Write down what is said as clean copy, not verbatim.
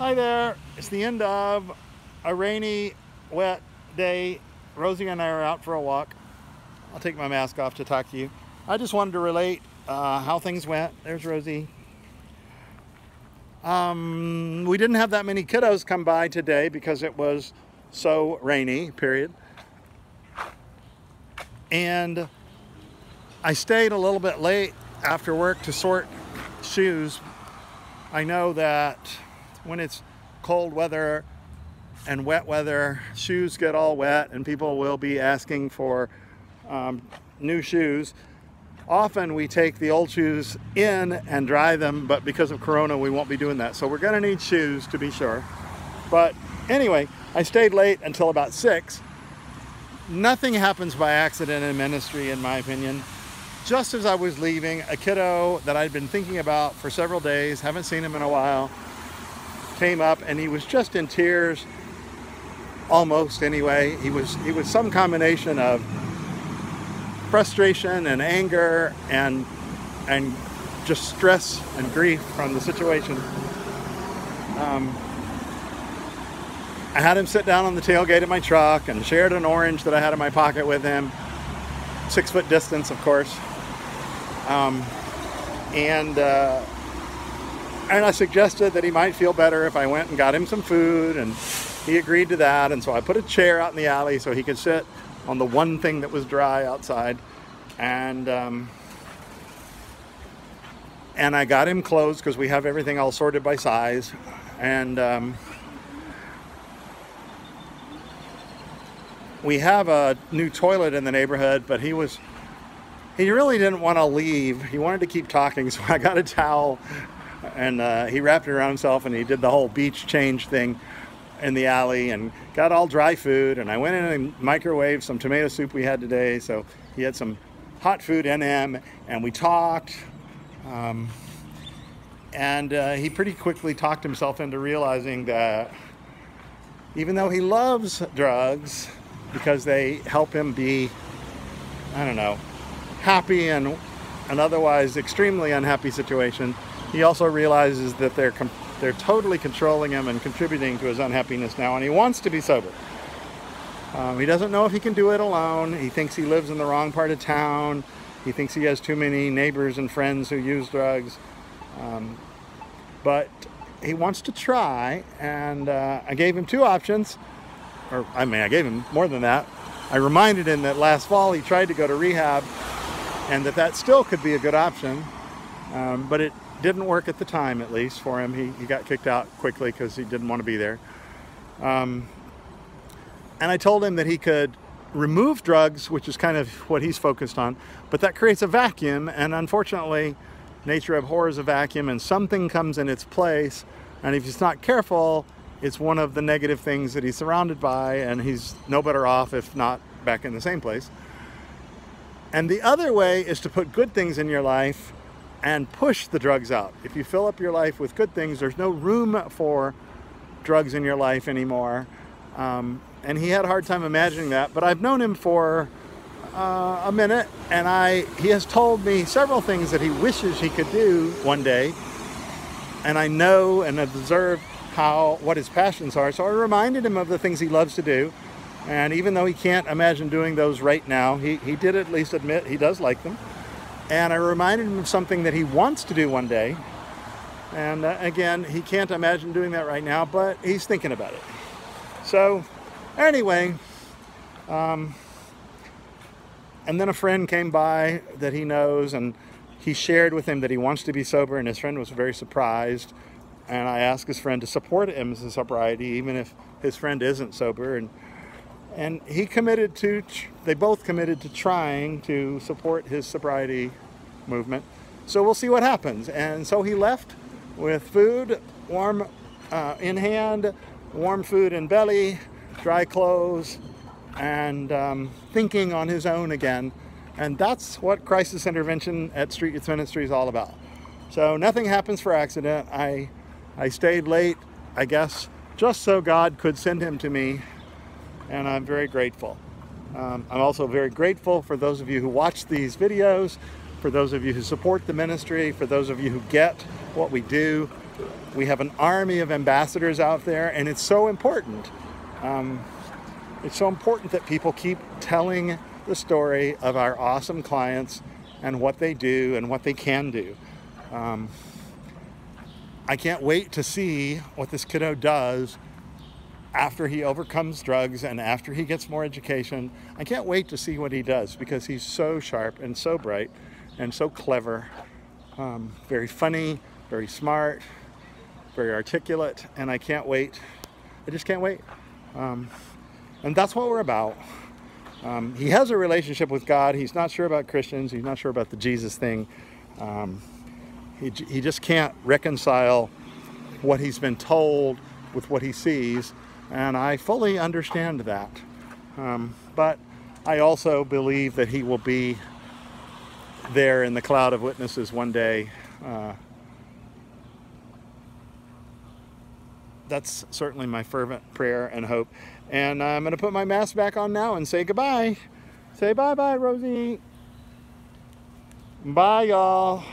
Hi there. It's the end of a rainy, wet day. Rosie and I are out for a walk. I'll take my mask off to talk to you. I just wanted to relate how things went. There's Rosie. We didn't have that many kiddos come by today because it was so rainy, period. And I stayed a little bit late after work to sort shoes. I know that when it's cold weather and wet weather, shoes get all wet and people will be asking for new shoes. Often we take the old shoes in and dry them, but because of Corona we won't be doing that. So we're gonna need shoes to be sure. But anyway, I stayed late until about 6. Nothing happens by accident in ministry, in my opinion. Just as I was leaving, a kiddo that I'd been thinking about for several days, haven't seen him in a while, came up and he was just in tears, almost anyway. He was some combination of frustration and anger and just stress and grief from the situation. I had him sit down on the tailgate of my truck and shared an orange that I had in my pocket with him. 6 foot distance, of course. And I suggested that he might feel better if I went and got him some food, and he agreed to that. And so I put a chair out in the alley so he could sit on the one thing that was dry outside. And I got him clothes because we have everything all sorted by size. And we have a new toilet in the neighborhood, but he really didn't want to leave. He wanted to keep talking, so I got a towel and he wrapped it around himself and he did the whole beach change thing in the alley and got all dry food. And I went in and microwaved some tomato soup we had today, so he had some hot food in him, and we talked. He pretty quickly talked himself into realizing that even though he loves drugs because they help him be, I don't know, happy in an otherwise extremely unhappy situation, he also realizes that they're totally controlling him and contributing to his unhappiness now, and he wants to be sober. He doesn't know if he can do it alone. He thinks he lives in the wrong part of town. He thinks he has too many neighbors and friends who use drugs. But he wants to try, and I gave him 2 options. I gave him more than that. I reminded him that last fall he tried to go to rehab and that still could be a good option, but it didn't work at the time, at least for him. He got kicked out quickly because he didn't want to be there. And I told him that he could remove drugs, which is kind of what he's focused on, but that creates a vacuum, and unfortunately nature abhors a vacuum, and something comes in its place, and if he's not careful, it's one of the negative things that he's surrounded by, and he's no better off if not back in the same place. And the other way is to put good things in your life and push the drugs out. If you fill up your life with good things, there's no room for drugs in your life anymore. And he had a hard time imagining that, but I've known him for a minute, and he has told me several things that he wishes he could do one day, and I know and observe what his passions are. So I reminded him of the things he loves to do, and even though he can't imagine doing those right now, he did at least admit he does like them. And I reminded him of something that he wants to do one day, and again, he can't imagine doing that right now, but he's thinking about it. So anyway, and then a friend came by that he knows, and he shared with him that he wants to be sober, and his friend was very surprised. And I asked his friend to support him in his sobriety, even if his friend isn't sober. And he committed to, they both committed to trying to support his sobriety movement. So we'll see what happens. And so he left with food, warm in hand, warm food in belly, dry clothes, and thinking on his own again. And that's what crisis intervention at Street Youth Ministry is all about. So nothing happens for accident. I stayed late, I guess, just so God could send him to me, and I'm very grateful. I'm also very grateful for those of you who watch these videos, for those of you who support the ministry, for those of you who get what we do. We have an army of ambassadors out there, and it's so important. It's so important that people keep telling the story of our awesome clients and what they do and what they can do. I can't wait to see what this kiddo does after he overcomes drugs and after he gets more education. I can't wait to see what he does, because he's so sharp and so bright and so clever, very funny, very smart, very articulate, and I can't wait. I just can't wait. And that's what we're about. He has a relationship with God. He's not sure about Christians. He's not sure about the Jesus thing. He just can't reconcile what he's been told with what he sees, and I fully understand that. But I also believe that he will be there in the cloud of witnesses one day. That's certainly my fervent prayer and hope. And I'm going to put my mask back on now and say goodbye. Say bye-bye, Rosie. Bye, y'all.